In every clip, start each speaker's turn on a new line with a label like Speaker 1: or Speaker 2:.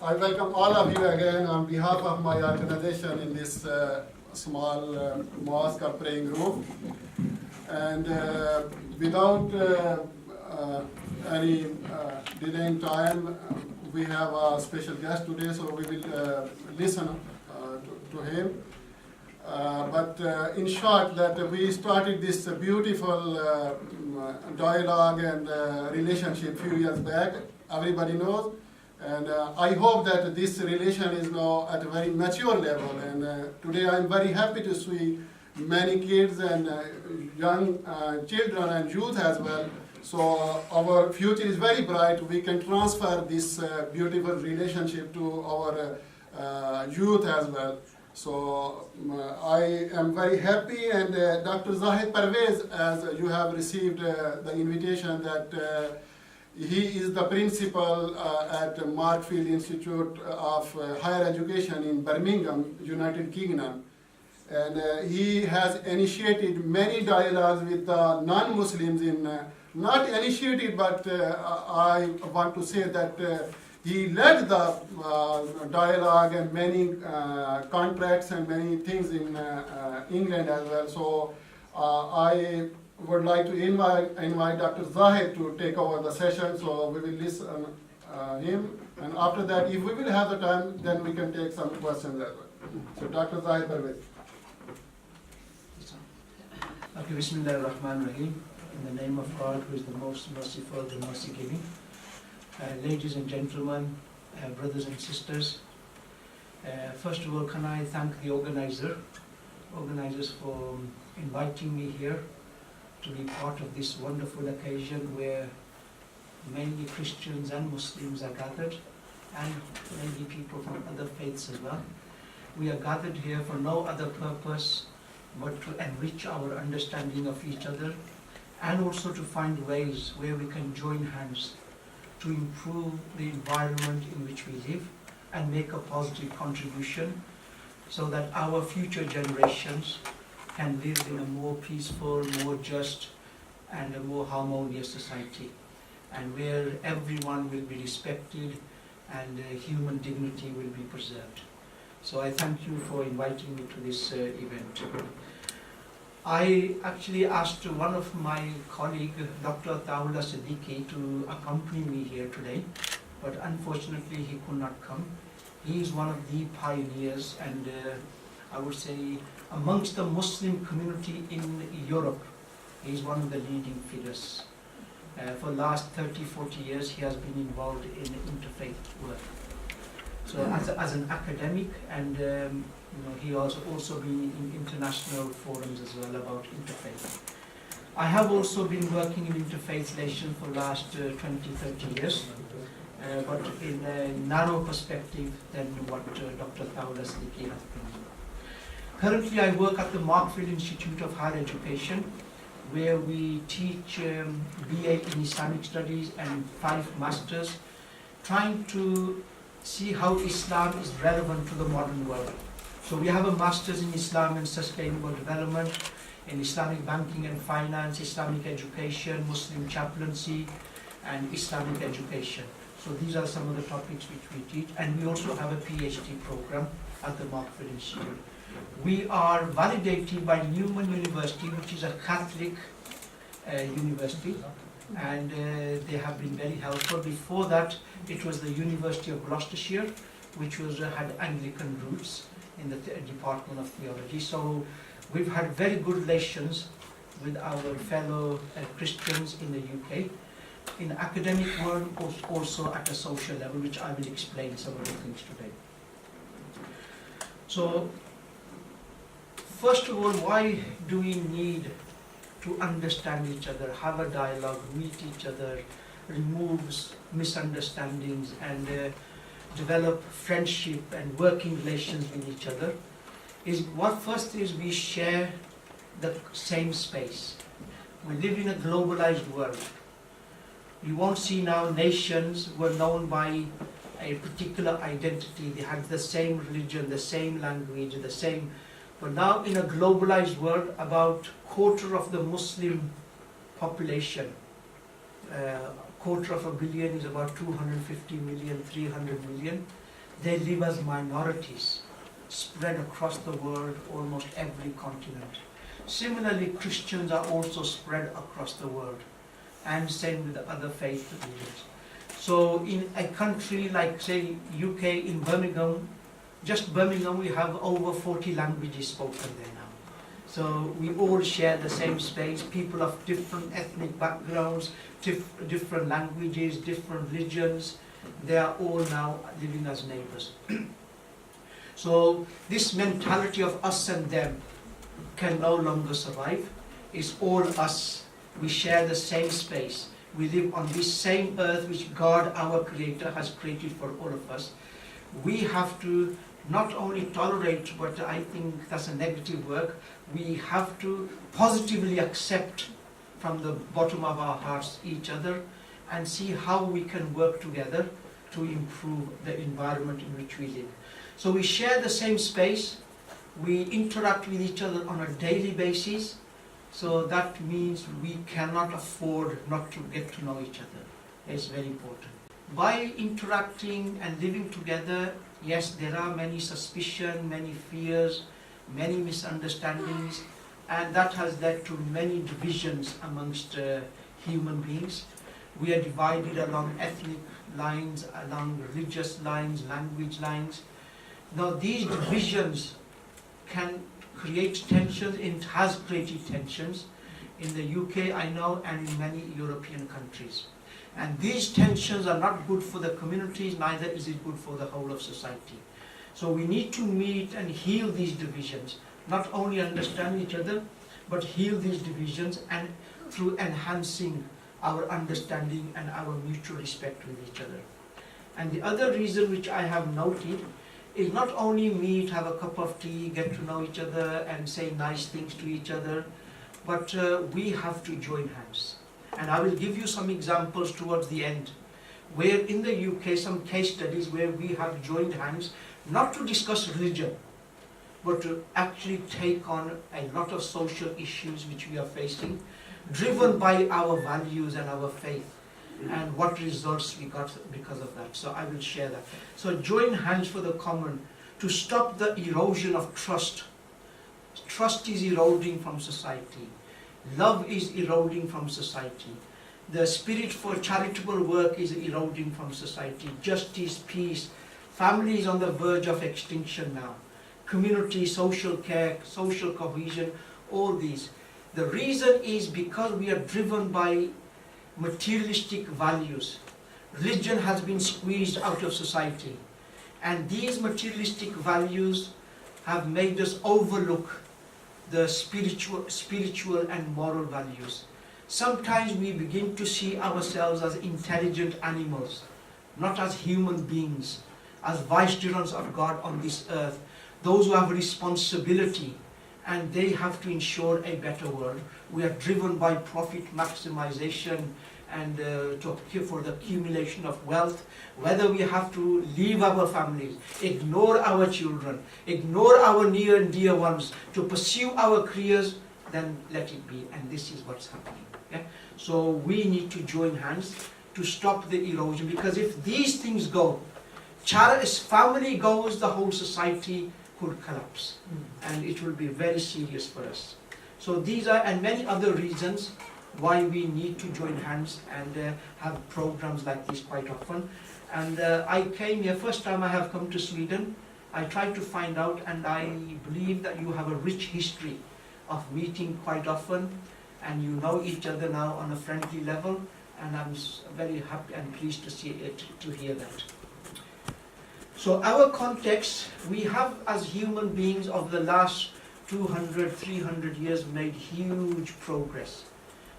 Speaker 1: I welcome all of you again on behalf of my organization in this small mosque or praying room. And without any delaying time, we have a special guest today, so we will listen to him. But in short, that we started this beautiful dialogue and relationship few years back, everybody knows. And I hope that this relation is now at a very mature level. And today I'm very happy to see many kids and young children and youth as well. So our future is very bright. We can transfer this beautiful relationship to our youth as well. So I am very happy, and Dr. Zahid Parvez, as you have received the invitation, that he is the principal at Markfield Institute of Higher Education in Birmingham, United Kingdom. And he has initiated many dialogues with the non-Muslims in, not initiated, but I want to say that he led the dialogue and many contracts and many things in England as well. So I would like to invite Dr. Zahid to take over the session, so we will listen him, and after that, if we will have the time, then we can take some questions as well. So Dr. Zahid Parvez.
Speaker 2: Okay, Bismillah ar-Rahman ar-Rahim. In the name of God, who is the most merciful, the mercy giving. Ladies and gentlemen, brothers and sisters, first of all, can I thank the organizers for inviting me here to be part of this wonderful occasion where many Christians and Muslims are gathered, and many people from other faiths as well. We are gathered here for no other purpose but to enrich our understanding of each other, and also to find ways where we can join hands to improve the environment in which we live and make a positive contribution so that our future generations can live in a more peaceful, more just, and a more harmonious society, and where everyone will be respected and human dignity will be preserved. So I thank you for inviting me to this event. I actually asked one of my colleagues, Dr Zahid, to accompany me here today, but unfortunately he could not come. He is one of the pioneers, and I would say amongst the Muslim community in Europe, he is one of the leading figures. For the last 30-40 years, he has been involved in interfaith work. So as an academic, and he has also been in international forums as well about interfaith. I have also been working in interfaith relations for the last 20-30 years, but in a narrow perspective than what Dr. Zahid has been. Currently, I work at the Markfield Institute of Higher Education, where we teach BA in Islamic Studies and 5 Masters, trying to see how Islam is relevant to the modern world. So we have a Masters in Islam and Sustainable Development, in Islamic Banking and Finance, Islamic Education, Muslim Chaplaincy, and Islamic Education. So these are some of the topics which we teach, and we also have a PhD program at the Markfield Institute. We are validated by Newman University, which is a Catholic university, and they have been very helpful. Before that, it was the University of Gloucestershire, which had Anglican roots in the Department of Theology. So we've had very good relations with our fellow Christians in the UK, in the academic world, also at a social level, which I will explain some of the things today. So, first of all, why do we need to understand each other, have a dialogue, meet each other, remove misunderstandings, and develop friendship and working relations with each other? First is we share the same space. We live in a globalized world. You won't see now nations were known by a particular identity. They had the same religion, the same language, the same. But now in a globalized world, about quarter of the Muslim population, quarter of a billion is about 250 million, 300 million. They live as minorities, spread across the world, almost every continent. Similarly, Christians are also spread across the world, and same with the other faith religions. So in a country like, say, UK, in Birmingham, just Birmingham, we have over 40 languages spoken there now. So we all share the same space, people of different ethnic backgrounds, different languages, different religions, they are all now living as neighbors. So this mentality of us and them can no longer survive. It's all us. We share the same space. We live on this same earth which God, our Creator, has created for all of us. We have to not only tolerate, but I think that's a negative word, we have to positively accept from the bottom of our hearts each other and see how we can work together to improve the environment in which we live. So we share the same space, we interact with each other on a daily basis, so that means we cannot afford not to get to know each other. It's very important. By interacting and living together, yes, there are many suspicions, many fears, many misunderstandings, and that has led to many divisions amongst human beings. We are divided along ethnic lines, along religious lines, language lines. Now these divisions can create tensions, it has created tensions in the UK, I know, and in many European countries. And these tensions are not good for the communities, neither is it good for the whole of society. So we need to meet and heal these divisions, not only understand each other, but heal these divisions and through enhancing our understanding and our mutual respect with each other. And the other reason which I have noted is not only meet, have a cup of tea, get to know each other and say nice things to each other, but we have to join hands. And I will give you some examples towards the end, where in the UK, some case studies where we have joined hands, not to discuss religion, but to actually take on a lot of social issues which we are facing, driven by our values and our faith, and what results we got because of that. So I will share that. So join hands for the common to stop the erosion of trust. Trust is eroding from society. Love is eroding from society. The spirit for charitable work is eroding from society. Justice, peace. Family is on the verge of extinction now. Community, social care, social cohesion, all these. The reason is because we are driven by materialistic values. Religion has been squeezed out of society. And these materialistic values have made us overlook the spiritual and moral values. Sometimes we begin to see ourselves as intelligent animals, not as human beings, as vicegerents of God on this earth, those who have responsibility and they have to ensure a better world. We are driven by profit maximization and for the accumulation of wealth, whether we have to leave our families, ignore our children, ignore our near and dear ones to pursue our careers, then let it be. And this is what's happening. Yeah? So we need to join hands to stop the erosion, because if these things go, as family goes, the whole society could collapse, and it will be very serious for us. So these are, and many other reasons why we need to join hands and have programs like this quite often. And I came here, first time I have come to Sweden, I tried to find out, and I believe that you have a rich history of meeting quite often, and you know each other now on a friendly level, and I'm very happy and pleased to see it, to hear that. So our context, we have as human beings of the last 200, 300 years made huge progress.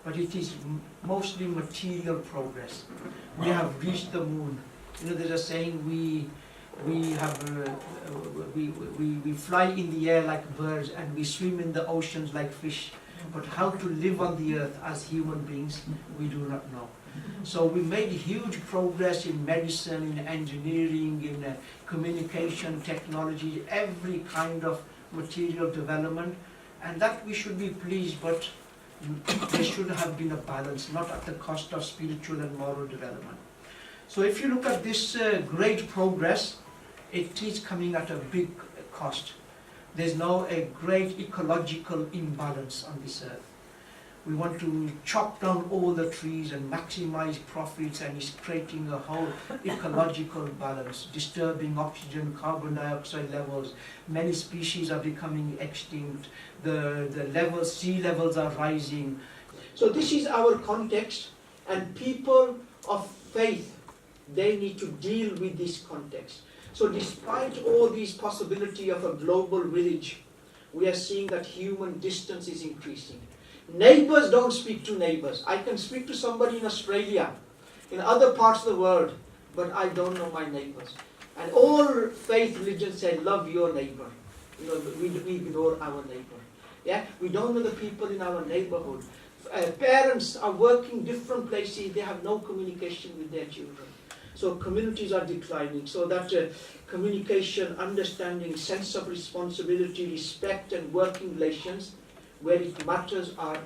Speaker 2: But it is mostly material progress. We have reached the moon. You know, there's a saying, we fly in the air like birds and we swim in the oceans like fish. But how to live on the earth as human beings, we do not know. So we made huge progress in medicine, in engineering, in communication, technology, every kind of material development, and that we should be pleased, but there should have been a balance, not at the cost of spiritual and moral development. So if you look at this great progress, it is coming at a big cost. There's now a great ecological imbalance on this earth. We want to chop down all the trees and maximize profits, and it's creating a whole ecological balance, disturbing oxygen, carbon dioxide levels. Many species are becoming extinct. The sea levels are rising. So this is our context, and people of faith, they need to deal with this context. So despite all these possibility of a global village, we are seeing that human distance is increasing. Neighbors don't speak to neighbors. I can speak to somebody in Australia, in other parts of the world, but I don't know my neighbors. And all faith religions say, love your neighbor. You know, we ignore our neighbor. Yeah, we don't know the people in our neighborhood. Parents are working different places. They have no communication with their children. So communities are declining. So that communication, understanding, sense of responsibility, respect, and working relations, where it matters, are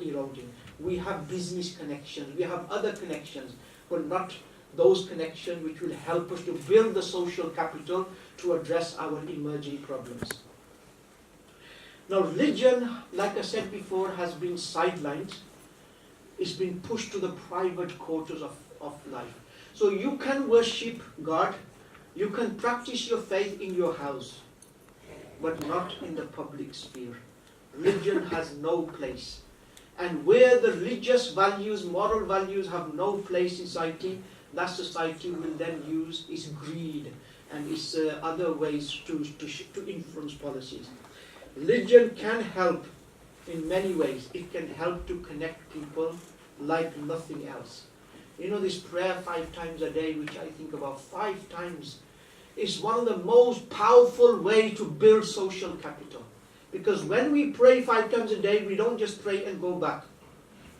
Speaker 2: eroding. We have business connections, we have other connections, but not those connections which will help us to build the social capital to address our emerging problems. Now religion, like I said before, has been sidelined. It's been pushed to the private quarters of life. So you can worship God, you can practice your faith in your house, but not in the public sphere. Religion has no place. And where the religious values, moral values have no place in society, that society will then use its greed and its other ways to influence policies. Religion can help in many ways. It can help to connect people like nothing else. You know, this prayer 5 times a day, which I think about 5 times, is one of the most powerful ways to build social capital. Because when we pray 5 times a day, we don't just pray and go back.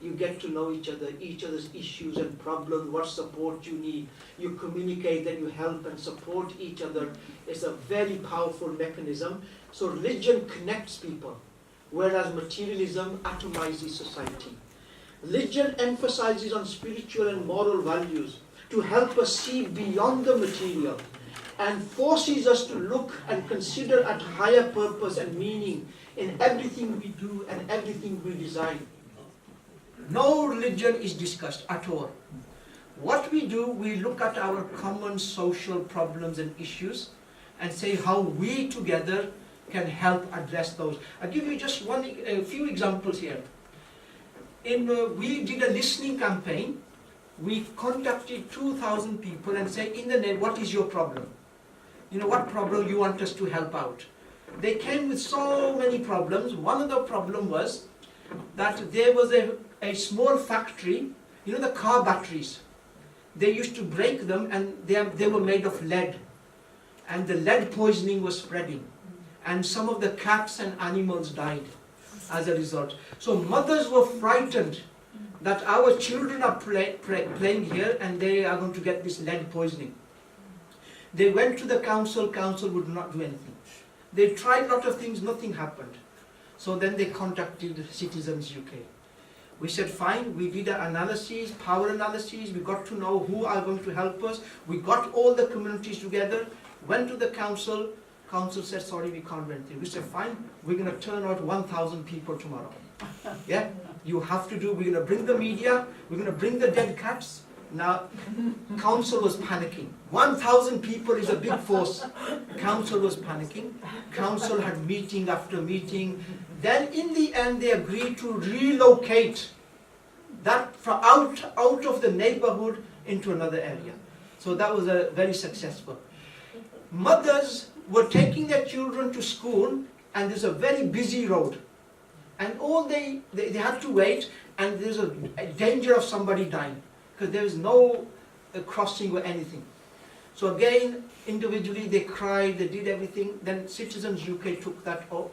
Speaker 2: You get to know each other's issues and problems, what support you need. You communicate and you help and support each other. It's a very powerful mechanism. So religion connects people, whereas materialism atomizes society. Religion emphasizes on spiritual and moral values to help us see beyond the material, and forces us to look and consider at higher purpose and meaning in everything we do and everything we design. No religion is discussed at all. What we do, we look at our common social problems and issues and say how we together can help address those. I'll give you just a few examples here. We did a listening campaign. We contacted 2,000 people and said, in the name, what is your problem? You know, what problem you want us to help out? They came with so many problems. One of the problems was that there was a small factory, you know, the car batteries. They used to break them, and they were made of lead. And the lead poisoning was spreading. And some of the cats and animals died as a result. So mothers were frightened that our children are playing here and they are going to get this lead poisoning. They went to the council would not do anything. They tried a lot of things, nothing happened. So then they contacted Citizens UK. We said, fine, we did an analysis, power analysis, we got to know who are going to help us. We got all the communities together, went to the council. Council said, sorry, we can't do anything. We said, fine, we're going to turn out 1,000 people tomorrow. Yeah, you have to do, we're going to bring the media, we're going to bring the dead cats. Now, council was panicking. 1,000 people is a big force. Council was panicking. Council had meeting after meeting. Then in the end, they agreed to relocate that out of the neighborhood into another area. So that was very successful. Mothers were taking their children to school, and there's a very busy road. And all they had to wait, and there's a danger of somebody dying, because there is no crossing or anything. So again, individually they cried, they did everything. Then Citizens UK took that up,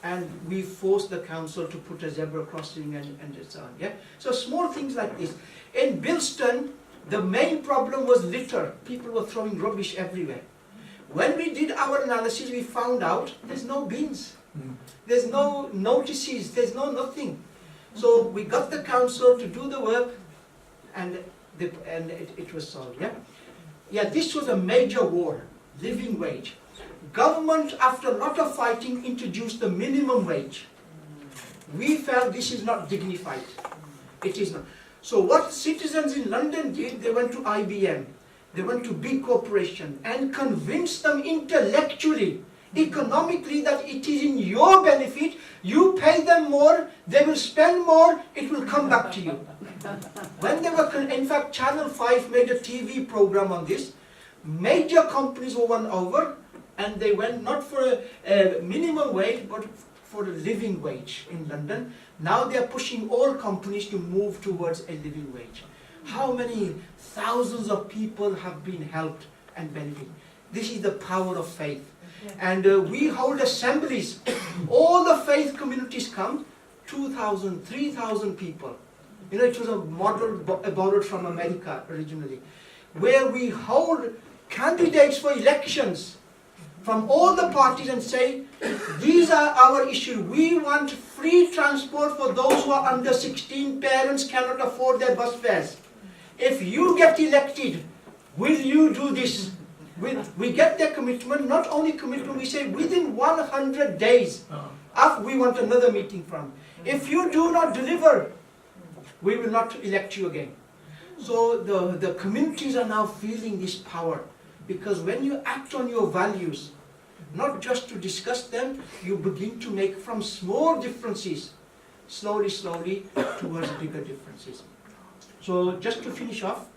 Speaker 2: and we forced the council to put a zebra crossing and so on. Yeah? So small things like this. In Bilston, the main problem was litter. People were throwing rubbish everywhere. When we did our analysis, we found out there's no bins. There's no notices, there's no nothing. So we got the council to do the work, and it was solved. Yeah, this was a major war. living wage. Government, after a lot of fighting, introduced the minimum wage. We felt this is not dignified. It is not. So what citizens in London did, they went to IBM, they went to big corporation and convinced them intellectually, economically, that it is in your benefit. You pay them more, they will spend more, it will come back to you. When they were, in fact, Channel 5 made a TV program on this. Major companies were won over, and they went not for a minimum wage, but for a living wage in London. Now they are pushing all companies to move towards a living wage. How many thousands of people have been helped and benefited? This is the power of faith. And we hold assemblies. All the faith communities come, 2,000, 3,000 people. You know, it was a model borrowed from America originally, where we hold candidates for elections from all the parties and say, these are our issues. We want free transport for those who are under 16, parents cannot afford their bus fares. If you get elected, will you do this? We get their commitment, not only commitment, we say within 100 days, after we want another meeting from. If you do not deliver, we will not elect you again. So the communities are now feeling this power, because when you act on your values, not just to discuss them, you begin to make from small differences, slowly towards bigger differences. So just to finish off,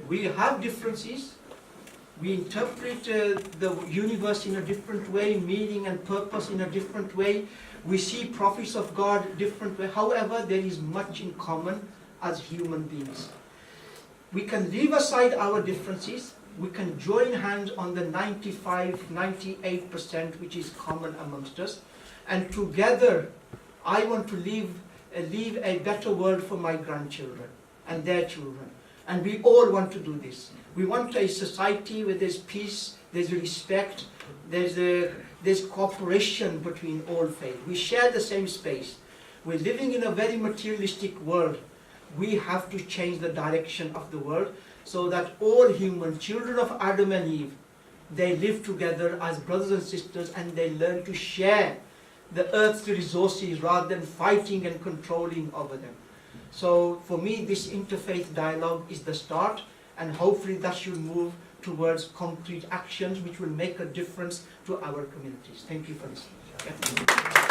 Speaker 2: we have differences. We interpret the universe in a different way, meaning and purpose in a different way. We see prophets of God different way. However, there is much in common as human beings. We can leave aside our differences. We can join hands on the 95, 98% which is common amongst us. And together, I want to leave a better world for my grandchildren and their children. And we all want to do this. We want a society where there's peace, there's respect, there's cooperation between all faiths. We share the same space. We're living in a very materialistic world. We have to change the direction of the world so that all human children of Adam and Eve, they live together as brothers and sisters, and they learn to share the earth's resources rather than fighting and controlling over them. So for me, this interfaith dialogue is the start, and hopefully that should move towards concrete actions which will make a difference to our communities. Thank you for listening.